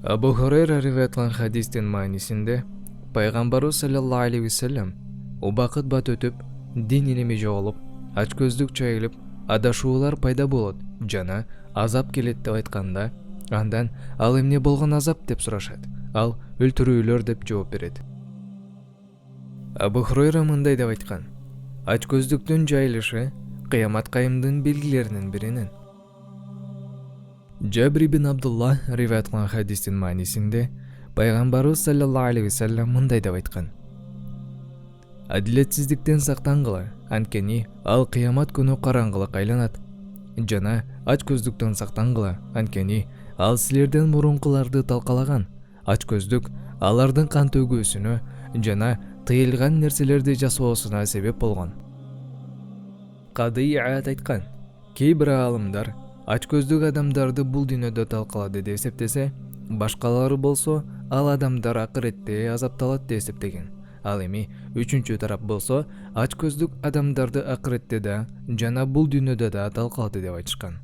Абу Хурайра риваят кылган хадистин маанисинде пайгамбарыбыз саллаллаху алейхи вассалам убакыт бат өтүп, дин илими жоголуп, ачкөздүк чайылып, адашуулар пайда болот жана азап келет деп айтканда, андан ал эмне болгон азап деп сурашат. Ал өлтүрүүлөр деп жооп берет. Абу Хурайра мындай деп айткан: ачкөздүктүн жайылышы кыямат кайымдын белгилеринин биринен. Жабир ибн Абдулла риваят кылган хадистин маанисинде пайгамбарыбыз саллаллаху алейхи вассалам мындай деп айткан: адилетсиздиктен сактангыла, анткени ал кыямат күнү караңгылыкка айланат. Жана ачкөздүктөн сактангыла, анткени ал силерден мурункуларды талкалаган. Ачкөздүк алардын кан төгүүсүнө жана тыйылган нерселерди жасоосуна себеп болгон. Кады Иаат айткан: кээ бир аалымдар ачкөздүк адамдарды бул дүйнөдө талкалады деп эсептесе, башкалары болсо ал адамдар акыретте азапталат деп эсептеген. Ал эми үчүнчү тарап болсо ачкөздүк адамдарды акыретте да жана бул дүйнөдө да талкалады деп айтышкан.